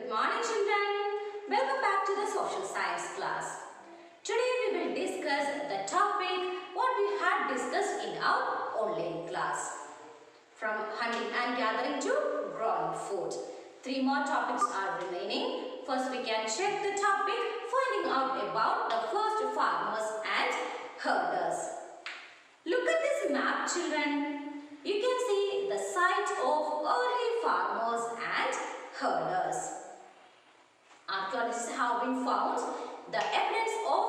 Good morning children. Welcome back to the social science class. Today we will discuss the topic what we had discussed in our online class. From hunting and gathering to growing food. 3 more topics are remaining. First we can check the topic finding out about the first farmers and herders. Look at this map children. You can see the site of early farmers and herders. Archaeologists have been found the evidence of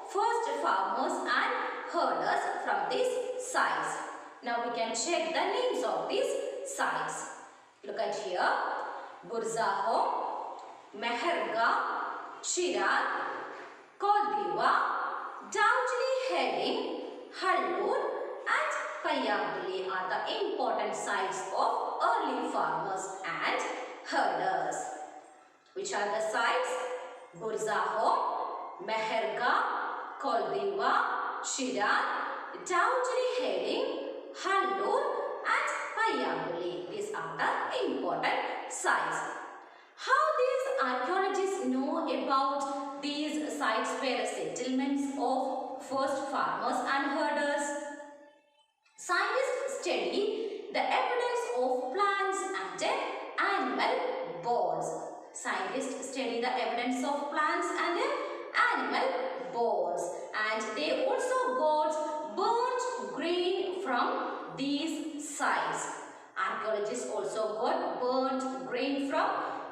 first farmers and herders from these sites. Now we can check the names of these sites. Look at here. Burzaho, Meherga, Chirag, Koldiva, Doubtly Heading, Hallur and Payagli are the important sites of early farmers and herders. Which are the sites? Burzaho, Meherga, Koldiva, Chirag, Doubtly Heading, Hallur and Payagli. These are the important sites. How these archaeologists know about these sites were settlements of first farmers and herders? Scientists study the evidence of plants and animal bones. Scientists study the evidence of plants and animal bones, and they also got burnt grain from these sites. Archaeologists also got burnt grain from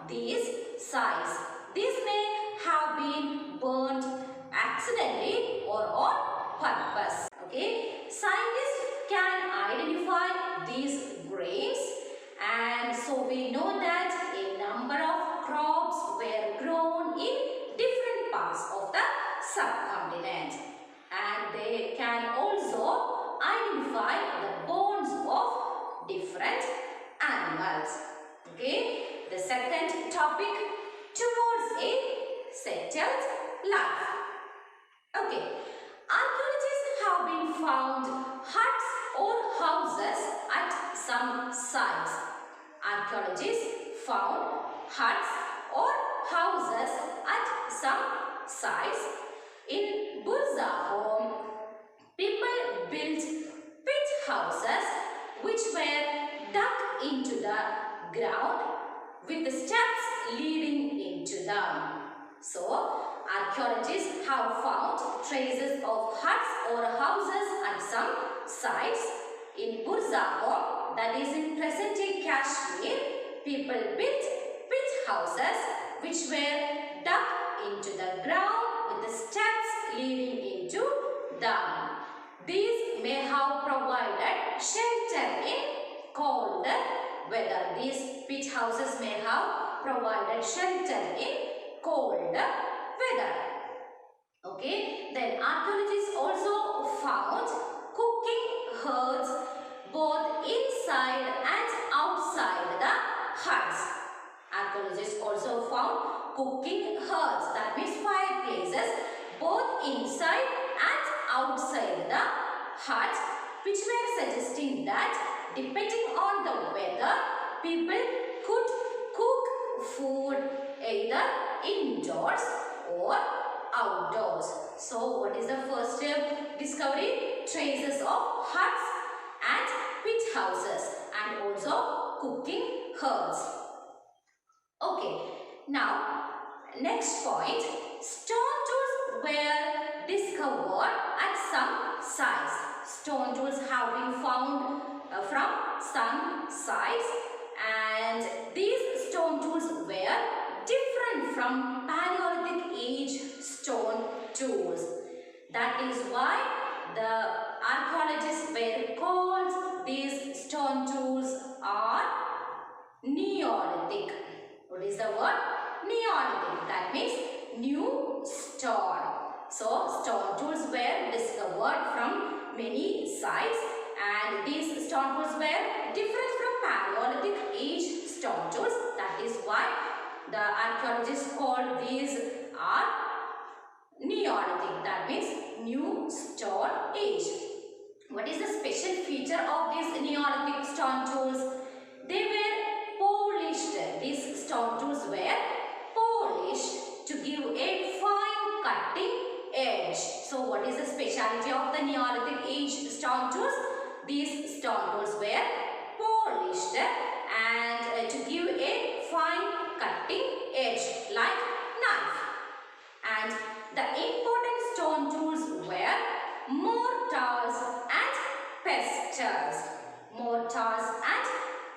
these sites. These may have been burnt accidentally or on purpose. Okay, scientists can identify these grains, and so we know that a number of crops were grown in different parts of the subcontinent, and they can also identify the bones of different animals. Okay, the second topic, towards a settled life. Okay, archaeologists have been found huts or houses at some sites. Archaeologists found huts or houses at some sites. In Burzaho, people built pit houses which were dug into the ground with the steps leading into them. So, archaeologists have found traces of huts or houses at some sites. In Burzaho, that is in present-day Kashmir, people built pit houses which were dug into the ground with the steps leading into them. These may have provided shelter in cold weather. These pit houses may have provided shelter in cold weather. Okay, then archaeologists also found cooking hearths both inside and outside the huts. Archaeologists also found cooking hearths, that means fireplaces, both inside and outside the hut, which were suggesting that depending on the weather, people could cook food either indoors or outdoors. So, what is the first discovery? Traces of huts and pit houses and also cooking hearths. Okay, now next point, stone tools were discovered at some sites. Stone tools have been found from some sites, and these stone tools were different from Paleolithic age stone tools. That is why the archaeologists were called these stone tools are Neolithic. What is the word? Neolithic. That means new stone. So, stone tools were discovered from many sites, and these stone tools were different from Paleolithic age stone tools. That is why the archaeologists called these are Neolithic. That means new stone age. What is the special feature of these Neolithic stone tools? They were polished. These stone tools were speciality of the Neolithic age stone tools. These stone tools were polished and to give a fine cutting edge like knife. And the important stone tools were mortars and pestles. Mortars and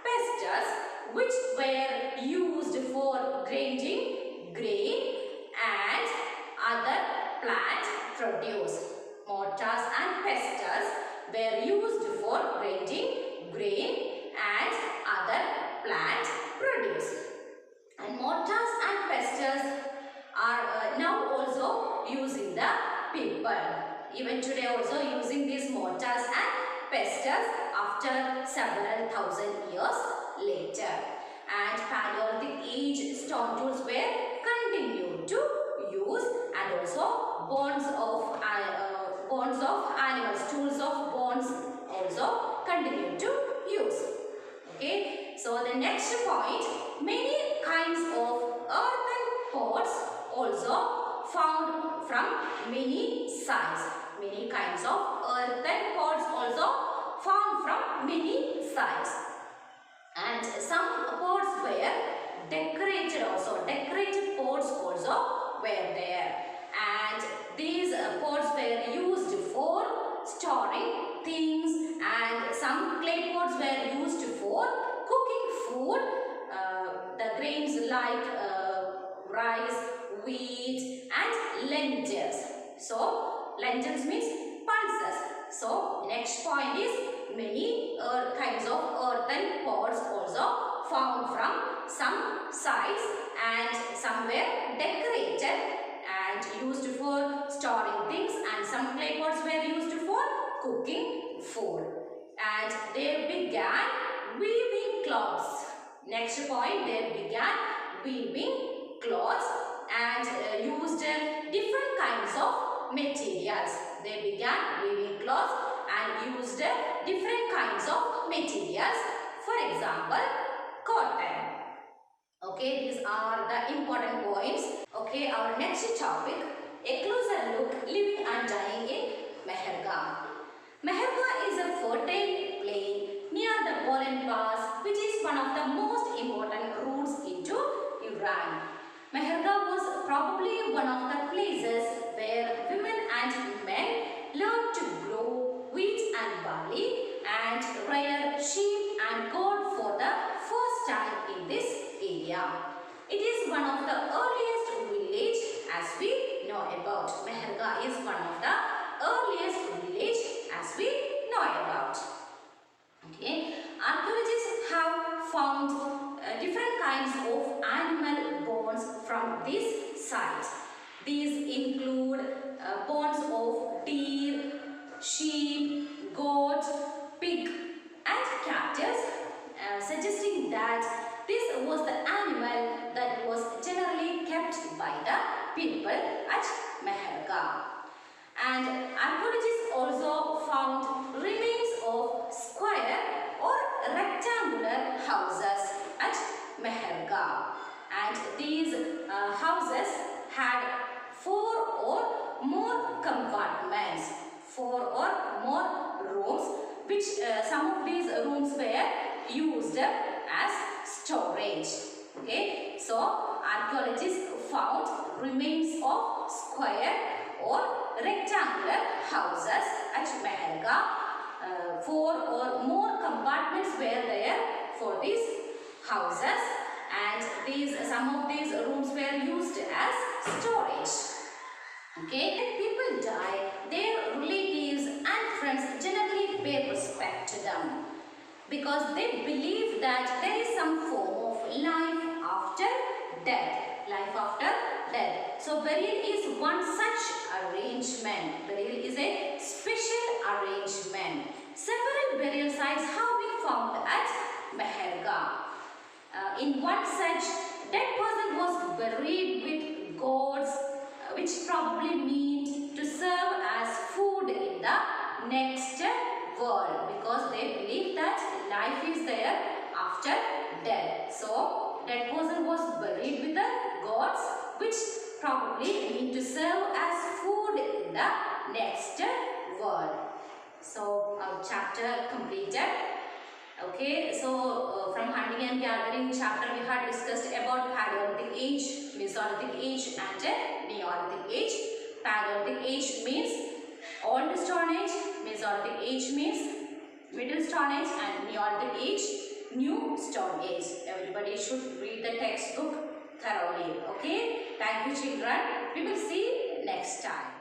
pestles, which were used for grinding grain and other plant produce. Mortars and pestles were used for grinding grain and other plant produce. And mortars and pestles are now also using the people. Even today also using these mortars and pestles after several thousand years later. And Paleolithic age stone tools were continued to use, and also bones of animals, tools of bones also continued to use. Okay, so the next point, many kinds of earthen pots also found from many sites. Many kinds of earthen pots also found from many sites. And some pots were decorated also. Decorated pots also were there. And these pots were used for storing things, and some clay pots were used for cooking food. The grains like rice, wheat and lentils. So lentils means pulses. So next point is many kinds of earthen pots also found from some sites, and some were decorated and used for storing things, and some clay pots were used for cooking food. And they began weaving cloths. Next point, they began weaving cloths and used different kinds of materials. They began weaving cloths and used different kinds of materials. For example, cotton. Okay, these are the important points. Okay, our next topic, a closer look, living and dying in Meherga. Meherga is a fertile plain near the Bolan Pass, which is one of the most important routes into Iran. Meherga was probably one of the places where women and men learned to grow wheat and barley and rear sheep and goat for the first time in this area. It is one of the earliest village as we know about. Meherga is one of the earliest village as we know about. Okay, archaeologists have found different kinds of animal bones from this site. These include bones of deer, sheep, goat, pig and cattle, suggesting that this was the animal that was generally kept by the people at Meherga. And archaeologists also found remains of square or rectangular houses at Meherga. And these houses had 4 or more compartments, 4 or more rooms, which some of these rooms were used as storage. Okay, so archaeologists found remains of square or rectangular houses at Meherga. 4 or more compartments were there for these houses, and some of these rooms were used as storage. Okay, when people die, their relatives and friends generally pay respect to them, because they believe that there is some form of life after death. Life after death. So burial is one such arrangement. Burial is a special arrangement. Several burial sites have been found at Meherga. In one such, dead person was buried with gods, which probably meant to serve as food in the next world, because they believe that life is there after death. So dead person was buried with the gods, which probably mean to serve as food in the next world. So our chapter completed. Okay, so from hunting and gathering chapter we had discussed about Paleolithic age, Mesolithic age and Neolithic age. Paleolithic age means Old Stone Age, Mesolithic age means Middle Stone Age and Neolithic age, New Stone Age. Everybody should read the textbook thoroughly. Okay, thank you children. We will see next time.